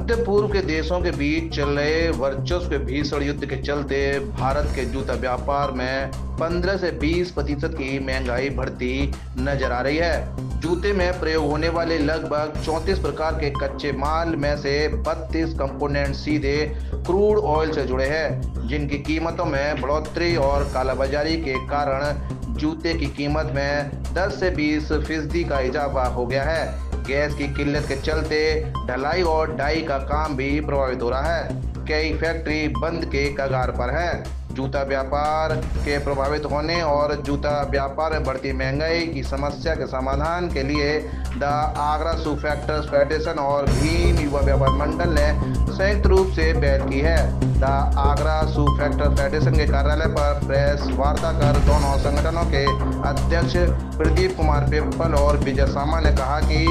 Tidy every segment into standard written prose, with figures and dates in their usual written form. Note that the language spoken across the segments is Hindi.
मध्य पूर्व के देशों के बीच चल रहे वर्चस्व भीषण युद्ध के चलते भारत के जूता व्यापार में 15 से 20% की महंगाई बढ़ती नजर आ रही है। जूते में प्रयोग होने वाले लगभग 34 प्रकार के कच्चे माल में से 32 कंपोनेंट सीधे क्रूड ऑयल से जुड़े हैं, जिनकी कीमतों में बढ़ोतरी और कालाबाजारी के कारण जूते की कीमत में 10 से 20% का इजाफा हो गया है। गैस की किल्लत के चलते ढलाई और डाई का काम भी प्रभावित हो रहा है। कई फैक्ट्री बंद के कगार पर है। जूता व्यापार के प्रभावित होने और जूता व्यापार में बढ़ती महंगाई की समस्या के समाधान के लिए the Agra shoe factors federation और भीम युवा व्यापार मंडल ने संयुक्त रूप से पहल की है। The Agra shoe factor federation के कार्यालय पर प्रेस वार्ता कर दोनों संगठनों के अध्यक्ष प्रदीप कुमार पिप्पल और विजय सामा ने कहा कि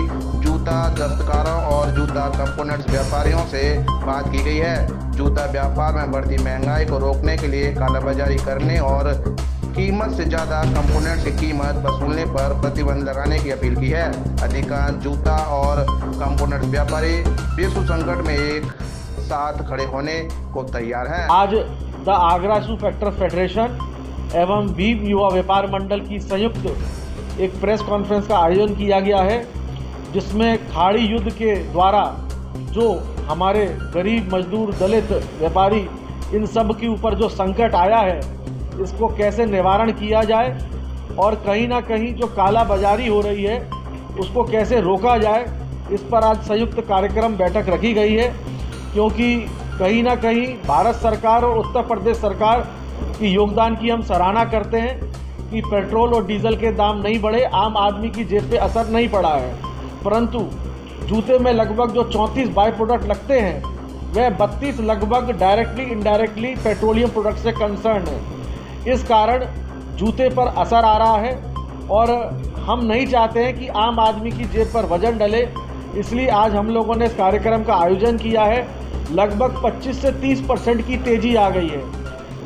जूता दस्तकारों और जूता कंपोनेंट्स व्यापारियों से बात की गई है। जूता व्यापार में बढ़ती महंगाई को रोकने के लिए कालाबाजारी करने और कीमत से ज़्यादा कंपोनेंट्स की कीमत वसूलने पर प्रतिबंध लगाने की अपील की है। अधिकांश जूता और कंपोनेंट्स व्यापारी विश्व संकट में एक साथ खड़े होने को तैयार हैं। आज the Agra shoe factor federation एवं भीम युवा व्यापार मंडल की संयुक्त एक प्रेस कॉन्फ्रेंस का आयोजन किया गया है, जिसमें खाड़ी युद्ध के द्वारा जो हमारे गरीब मजदूर दलित व्यापारी इन सब के ऊपर जो संकट आया है, इसको कैसे निवारण किया जाए और कहीं ना कहीं जो काला बाजारी हो रही है उसको कैसे रोका जाए, इस पर आज संयुक्त कार्यक्रम बैठक रखी गई है। क्योंकि कहीं ना कहीं भारत सरकार और उत्तर प्रदेश सरकार की योगदान की हम सराहना करते हैं कि पेट्रोल और डीजल के दाम नहीं बढ़े, आम आदमी की जेब पे असर नहीं पड़ा है, परंतु जूते में लगभग जो 34 बाई प्रोडक्ट लगते हैं वह 32 लगभग डायरेक्टली इनडायरेक्टली पेट्रोलियम प्रोडक्ट से कंसर्न है। इस कारण जूते पर असर आ रहा है और हम नहीं चाहते हैं कि आम आदमी की जेब पर वजन डले, इसलिए आज हम लोगों ने इस कार्यक्रम का आयोजन किया है। लगभग 25 से 30% की तेज़ी आ गई है।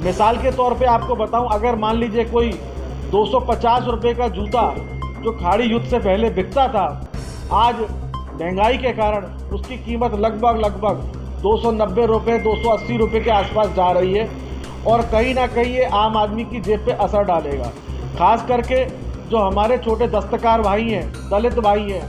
मिसाल के तौर पे आपको बताऊं, अगर मान लीजिए कोई 250 रुपये का जूता जो खाड़ी युद्ध से पहले बिकता था, आज महंगाई के कारण उसकी कीमत लगभग 290 रुपये 280 रुपये के आसपास जा रही है और कहीं ना कहीं ये आम आदमी की जेब पे असर डालेगा। खास करके जो हमारे छोटे दस्तकार भाई हैं, दलित भाई हैं,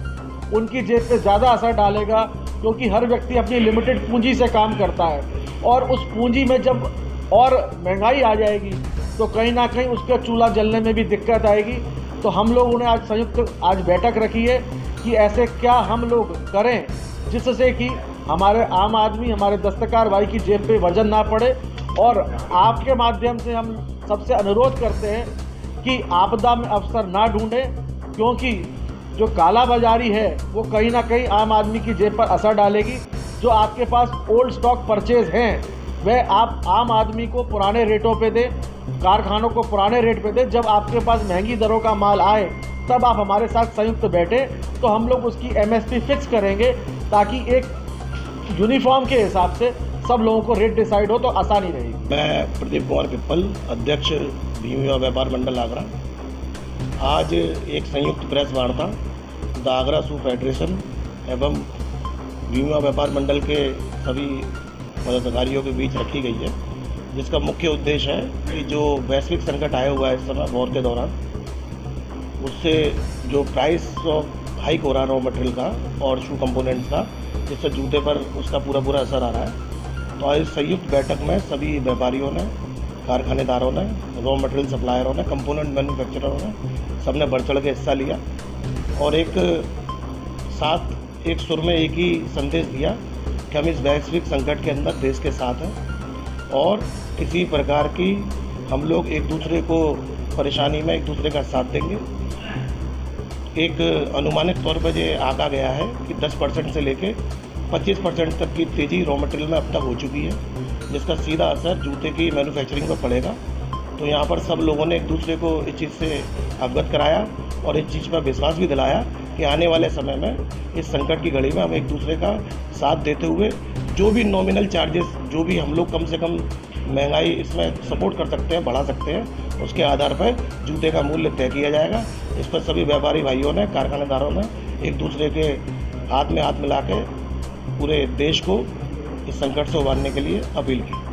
उनकी जेब पे ज़्यादा असर डालेगा, क्योंकि हर व्यक्ति अपनी लिमिटेड पूंजी से काम करता है और उस पूंजी में जब और महंगाई आ जाएगी तो कहीं ना कहीं उसका चूल्हा जलने में भी दिक्कत आएगी। तो हम लोगों ने आज संयुक्त बैठक रखी है कि ऐसे क्या हम लोग करें जिससे कि हमारे आम आदमी, हमारे दस्तकार भाई की जेब पे वजन ना पड़े। और आपके माध्यम से हम सबसे अनुरोध करते हैं कि आपदा में अवसर ना ढूंढें, क्योंकि जो काला बाजारी है वो कहीं ना कहीं आम आदमी की जेब पर असर डालेगी। जो आपके पास ओल्ड स्टॉक परचेज हैं वह आप आम आदमी को पुराने रेटों पे दें, कारखानों को पुराने रेट पे दें। जब आपके पास महंगी दरों का माल आए तब आप हमारे साथ संयुक्त बैठे तो हम लोग उसकी MSP फिक्स करेंगे, ताकि एक यूनिफॉर्म के हिसाब से सब लोगों को रेट डिसाइड हो तो आसानी रहेगी। मैं प्रदीप कुमार पिप्पल, अध्यक्ष भीम युवा व्यापार मंडल आगरा। आज एक संयुक्त प्रेस वार्ता द आगरा शू फेडरेशन एवं भीम युवा व्यापार मंडल के सभी पदाधिकारियों के बीच रखी गई है, जिसका मुख्य उद्देश्य है कि जो वैश्विक संकट आया हुआ है इस समय वॉर के दौरान, उससे जो प्राइस हाइक हो रहा है रॉ मटेरियल का और शू कंपोनेंट्स का, जिससे जूते पर उसका पूरा असर आ रहा है। तो आज संयुक्त बैठक में सभी व्यापारियों ने, कारखानेदारों ने, रॉ मटेरियल सप्लायरों ने, कंपोनेंट मैन्युफैक्चररों ने, सबने बढ़ चढ़ के हिस्सा लिया और एक साथ एक सुर में एक ही संदेश दिया कि हम इस वैश्विक संकट के अंदर देश के साथ हैं और किसी प्रकार की हम लोग एक दूसरे को परेशानी में एक दूसरे का साथ देंगे। एक अनुमानित तौर पर ये आंका गया है कि 10% से लेके 25% तक की तेज़ी रॉ मटेरियल में अब तक हो चुकी है, जिसका सीधा असर जूते की मैन्युफैक्चरिंग पर पड़ेगा। तो यहाँ पर सब लोगों ने एक दूसरे को इस चीज़ से अवगत कराया और इस चीज़ पर विश्वास भी दिलाया कि आने वाले समय में इस संकट की घड़ी में हम एक दूसरे का साथ देते हुए जो भी नॉमिनल चार्जेस, जो भी हम लोग कम से कम महंगाई इसमें सपोर्ट कर सकते हैं, बढ़ा सकते हैं, उसके आधार पर जूते का मूल्य तय किया जाएगा। इस पर सभी व्यापारी भाइयों ने, कारखानेदारों ने एक दूसरे के हाथ में हाथ मिला के पूरे देश को इस संकट से उबारने के लिए अपील की।